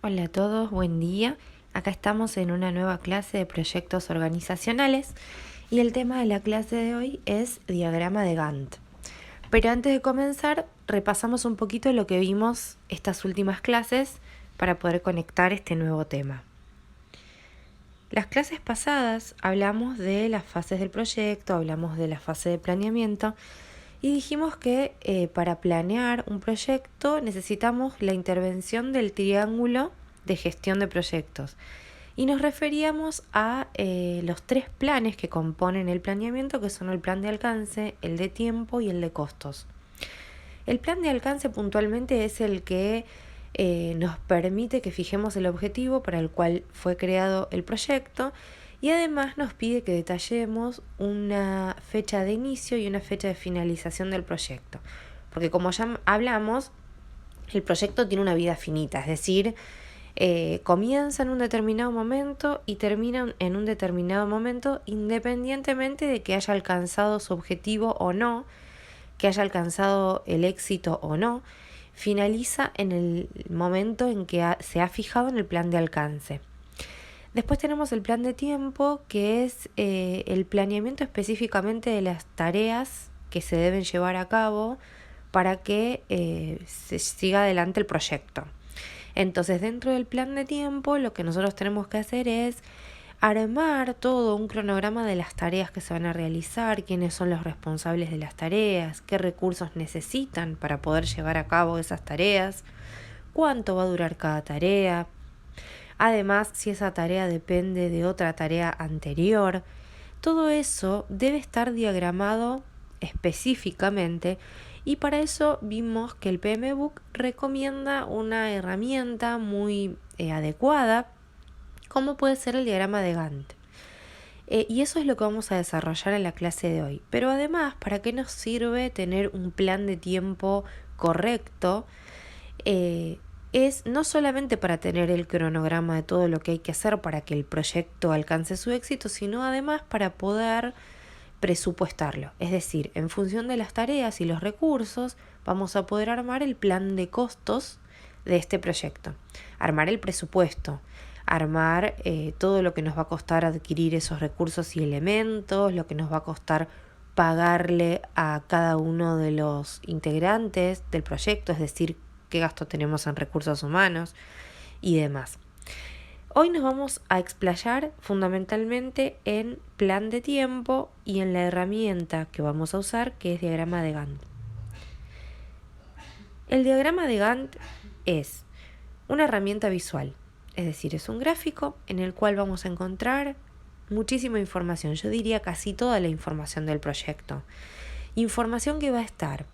Hola a todos, buen día. Acá estamos en una nueva clase de proyectos organizacionales y el tema de la clase de hoy es diagrama de Gantt. Pero antes de comenzar, repasamos un poquito lo que vimos estas últimas clases para poder conectar este nuevo tema. Las clases pasadas hablamos de las fases del proyecto, hablamos de la fase de planeamiento y dijimos que para planear un proyecto necesitamos la intervención del triángulo de gestión de proyectos. Y nos referíamos a los 3 planes que componen el planeamiento, que son el plan de alcance, el de tiempo y el de costos. El plan de alcance puntualmente es el que nos permite que fijemos el objetivo para el cual fue creado el proyecto y además nos pide que detallemos una fecha de inicio y una fecha de finalización del proyecto. Porque como ya hablamos, el proyecto tiene una vida finita, es decir, comienza en un determinado momento y termina en un determinado momento independientemente de que haya alcanzado su objetivo o no, que haya alcanzado el éxito o no, finaliza en el momento en que se ha fijado en el plan de alcance. Después tenemos el plan de tiempo, que es el planeamiento específicamente de las tareas que se deben llevar a cabo para que se siga adelante el proyecto. Entonces, dentro del plan de tiempo, lo que nosotros tenemos que hacer es armar todo un cronograma de las tareas que se van a realizar, quiénes son los responsables de las tareas, qué recursos necesitan para poder llevar a cabo esas tareas, cuánto va a durar cada tarea. Además, si esa tarea depende de otra tarea anterior, todo eso debe estar diagramado específicamente y para eso vimos que el PMBOK recomienda una herramienta muy adecuada como puede ser el diagrama de Gantt. Y eso es lo que vamos a desarrollar en la clase de hoy. Pero además, ¿para qué nos sirve tener un plan de tiempo correcto? Es no solamente para tener el cronograma de todo lo que hay que hacer para que el proyecto alcance su éxito, sino además para poder presupuestarlo. Es decir, en función de las tareas y los recursos, vamos a poder armar el plan de costos de este proyecto, armar el presupuesto, armar todo lo que nos va a costar adquirir esos recursos y elementos, lo que nos va a costar pagarle a cada uno de los integrantes del proyecto, es decir, qué gasto tenemos en recursos humanos y demás. Hoy nos vamos a explayar fundamentalmente en plan de tiempo y en la herramienta que vamos a usar, que es diagrama de Gantt. El diagrama de Gantt es una herramienta visual, es decir, es un gráfico en el cual vamos a encontrar muchísima información, yo diría casi toda la información del proyecto. Información que va a estar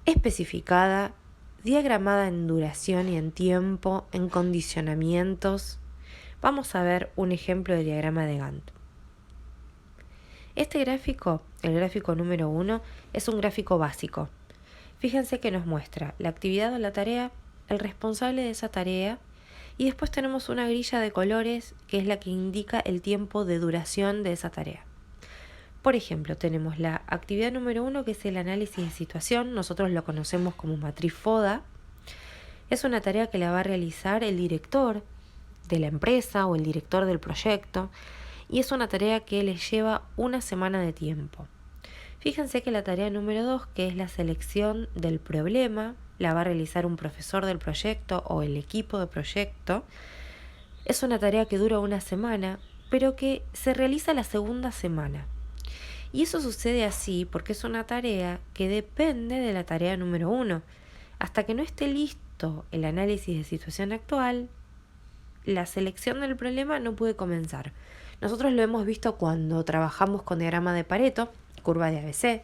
especificada, diagramada en duración y en tiempo, en condicionamientos. Vamos a ver un ejemplo de diagrama de Gantt. Este gráfico, el gráfico número 1, es un gráfico básico. Fíjense que nos muestra la actividad o la tarea, el responsable de esa tarea y después tenemos una grilla de colores que es la que indica el tiempo de duración de esa tarea. Por ejemplo, tenemos la actividad número 1 que es el análisis de situación, nosotros lo conocemos como matriz FODA. Es una tarea que la va a realizar el director de la empresa o el director del proyecto y es una tarea que les lleva una semana de tiempo. Fíjense que la tarea número 2, que es la selección del problema, la va a realizar un profesor del proyecto o el equipo de proyecto. Es una tarea que dura una semana, pero que se realiza la segunda semana. Y eso sucede así porque es una tarea que depende de la tarea número 1. Hasta que no esté listo el análisis de situación actual, la selección del problema no puede comenzar. Nosotros lo hemos visto cuando trabajamos con diagrama de Pareto, curva de ABC,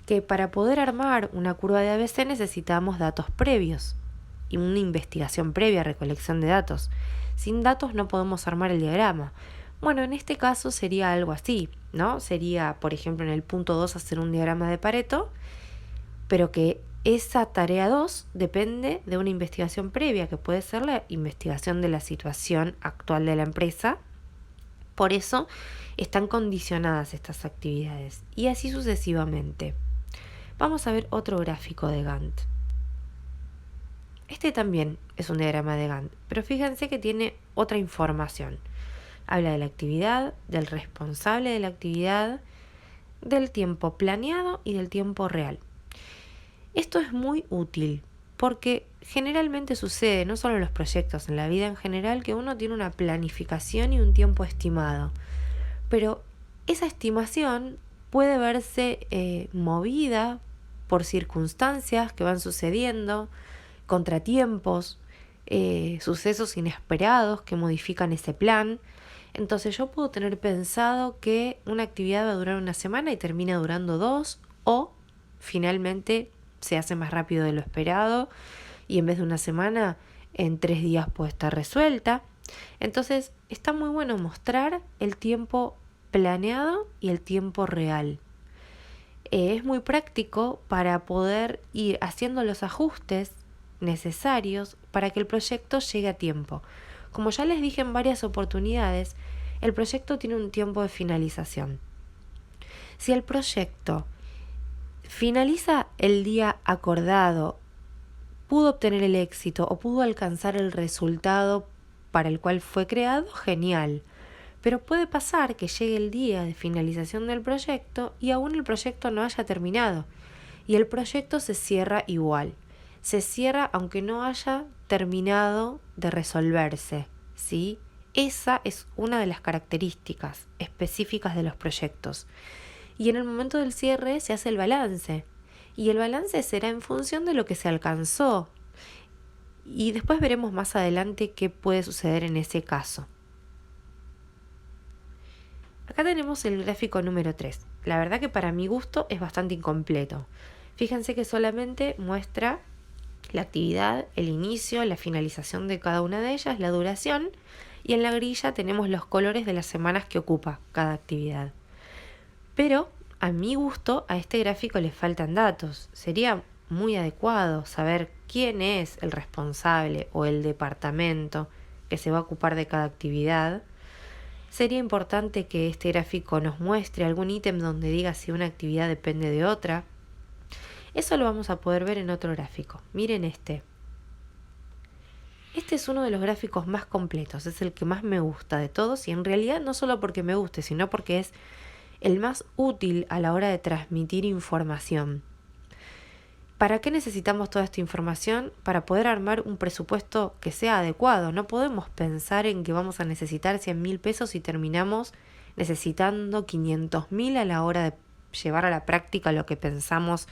que para poder armar una curva de ABC necesitamos datos previos y una investigación previa, recolección de datos. Sin datos no podemos armar el diagrama. Bueno, en este caso sería algo así, ¿no? Sería, por ejemplo, en el punto 2 hacer un diagrama de Pareto, pero que esa tarea 2 depende de una investigación previa, que puede ser la investigación de la situación actual de la empresa. Por eso están condicionadas estas actividades y así sucesivamente. Vamos a ver otro gráfico de Gantt. Este también es un diagrama de Gantt, pero fíjense que tiene otra información. Habla de la actividad, del responsable de la actividad, del tiempo planeado y del tiempo real. Esto es muy útil porque generalmente sucede, no solo en los proyectos, en la vida en general, que uno tiene una planificación y un tiempo estimado. Pero esa estimación puede verse movida por circunstancias que van sucediendo, contratiempos, sucesos inesperados que modifican ese plan. Entonces yo puedo tener pensado que una actividad va a durar una semana y termina durando 2, o finalmente se hace más rápido de lo esperado y en vez de una semana, en 3 días puede estar resuelta. Entonces está muy bueno mostrar el tiempo planeado y el tiempo real. Es muy práctico para poder ir haciendo los ajustes necesarios para que el proyecto llegue a tiempo. Como ya les dije en varias oportunidades, el proyecto tiene un tiempo de finalización. Si el proyecto finaliza el día acordado, pudo obtener el éxito o pudo alcanzar el resultado para el cual fue creado, genial. Pero puede pasar que llegue el día de finalización del proyecto y aún el proyecto no haya terminado. Y el proyecto se cierra igual. Se cierra aunque no haya terminado de resolverse, ¿sí? Esa es una de las características específicas de los proyectos. Y en el momento del cierre se hace el balance. Y el balance será en función de lo que se alcanzó. Y después veremos más adelante qué puede suceder en ese caso. Acá tenemos el gráfico número 3. La verdad que para mi gusto es bastante incompleto. Fíjense que solamente muestra la actividad, el inicio, la finalización de cada una de ellas, la duración, y en la grilla tenemos los colores de las semanas que ocupa cada actividad. Pero a mi gusto a este gráfico le faltan datos. Sería muy adecuado saber quién es el responsable o el departamento que se va a ocupar de cada actividad. Sería importante que este gráfico nos muestre algún ítem donde diga si una actividad depende de otra. Eso lo vamos a poder ver en otro gráfico. Miren este. Este es uno de los gráficos más completos, es el que más me gusta de todos y en realidad no solo porque me guste, sino porque es el más útil a la hora de transmitir información. ¿Para qué necesitamos toda esta información? Para poder armar un presupuesto que sea adecuado. No podemos pensar en que vamos a necesitar 100.000 pesos y terminamos necesitando 500.000 a la hora de llevar a la práctica lo que pensamos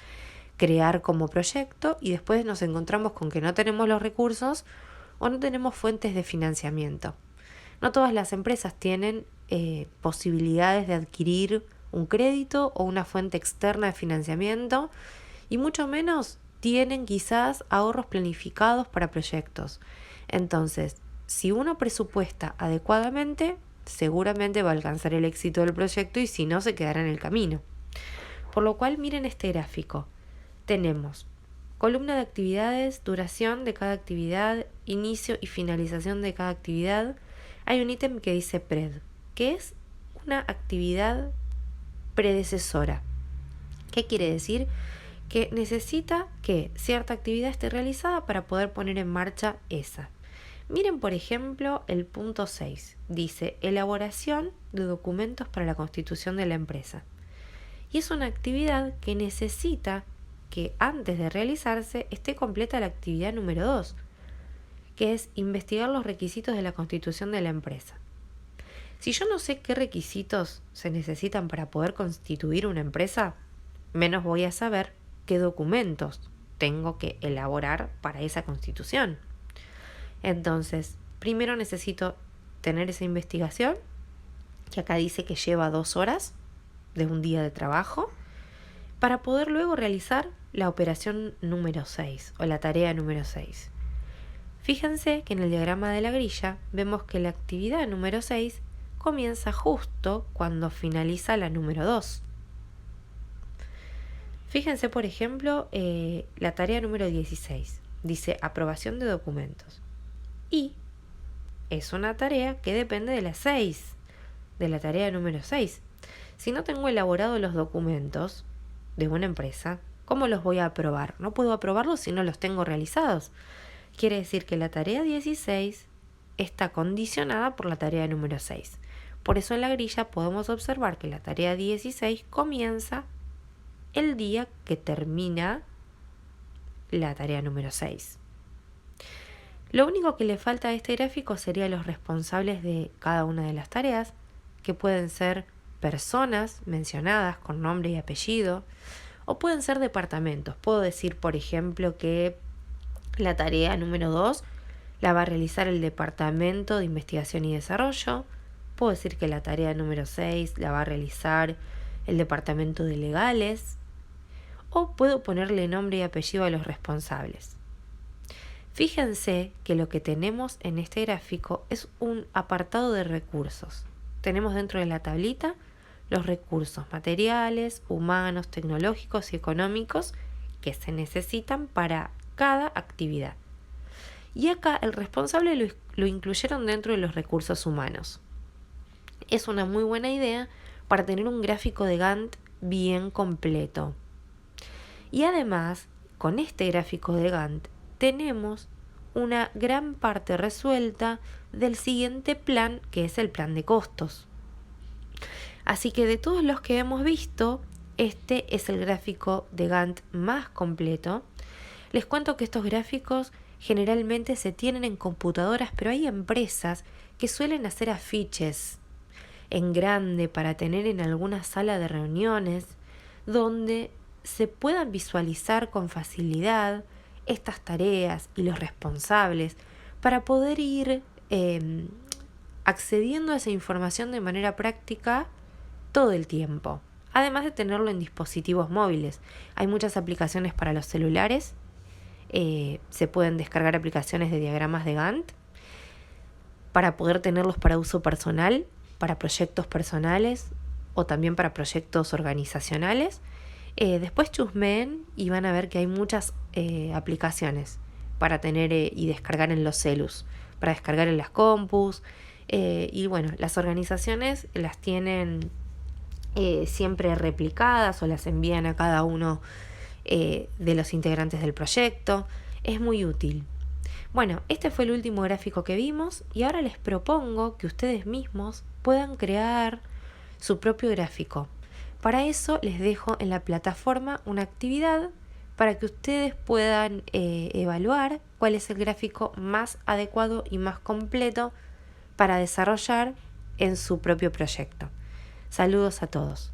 crear como proyecto y después nos encontramos con que no tenemos los recursos o no tenemos fuentes de financiamiento. No todas las empresas tienen posibilidades de adquirir un crédito o una fuente externa de financiamiento y mucho menos tienen quizás ahorros planificados para proyectos. Entonces, si uno presupuesta adecuadamente, seguramente va a alcanzar el éxito del proyecto y si no, se quedará en el camino. Por lo cual, miren este gráfico. Tenemos columna de actividades, duración de cada actividad, inicio y finalización de cada actividad. Hay un ítem que dice pred, que es una actividad predecesora. ¿Qué quiere decir? Que necesita que cierta actividad esté realizada para poder poner en marcha esa. Miren, por ejemplo, el punto 6. Dice elaboración de documentos para la constitución de la empresa. Y es una actividad que necesita que antes de realizarse esté completa la actividad número 2, que es investigar los requisitos de la constitución de la empresa. Si yo no sé qué requisitos se necesitan para poder constituir una empresa, menos voy a saber qué documentos tengo que elaborar para esa constitución. Entonces, primero necesito tener esa investigación, que acá dice que lleva 2 horas de un día de trabajo, para poder luego realizar la operación número 6 o la tarea número 6. Fíjense que en el diagrama de la grilla vemos que la actividad número 6 comienza justo cuando finaliza la número 2. Fíjense, por ejemplo, la tarea número 16. Dice aprobación de documentos. Y es una tarea que depende de la 6, de la tarea número 6. Si no tengo elaborados los documentos de una empresa, ¿cómo los voy a aprobar? No puedo aprobarlos si no los tengo realizados. quiere decir que la tarea 16 está condicionada por la tarea número 6. Por eso en la grilla podemos observar que la tarea 16 comienza el día que termina la tarea número 6. Lo único que le falta a este gráfico serían los responsables de cada una de las tareas, que pueden ser personas mencionadas con nombre y apellido, o pueden ser departamentos. Puedo decir, por ejemplo, que la tarea número 2 la va a realizar el Departamento de Investigación y Desarrollo. Puedo decir que la tarea número 6 la va a realizar el Departamento de Legales. O puedo ponerle nombre y apellido a los responsables. Fíjense que lo que tenemos en este gráfico es un apartado de recursos. Tenemos dentro de la tablita los recursos materiales, humanos, tecnológicos y económicos que se necesitan para cada actividad. Y acá el responsable lo incluyeron dentro de los recursos humanos. Es una muy buena idea para tener un gráfico de Gantt bien completo. Y además, con este gráfico de Gantt, tenemos una gran parte resuelta del siguiente plan, que es el plan de costos. Así que de todos los que hemos visto, este es el gráfico de Gantt más completo. Les cuento que estos gráficos generalmente se tienen en computadoras, pero hay empresas que suelen hacer afiches en grande para tener en alguna sala de reuniones donde se puedan visualizar con facilidad estas tareas y los responsables para poder ir accediendo a esa información de manera práctica todo el tiempo. Además de tenerlo en dispositivos móviles. Hay muchas aplicaciones para los celulares. Se pueden descargar aplicaciones de diagramas de Gantt para poder tenerlos para uso personal, para proyectos personales o también para proyectos organizacionales. Después chusmeen y van a ver que hay muchas aplicaciones para tener y descargar en los celus, para descargar en las compus. Y bueno, las organizaciones las tienen siempre replicadas o las envían a cada uno de los integrantes del proyecto. Es muy útil. Bueno, este fue el último gráfico que vimos y ahora les propongo que ustedes mismos puedan crear su propio gráfico. Para eso les dejo en la plataforma una actividad para que ustedes puedan evaluar cuál es el gráfico más adecuado y más completo para desarrollar en su propio proyecto. Saludos a todos.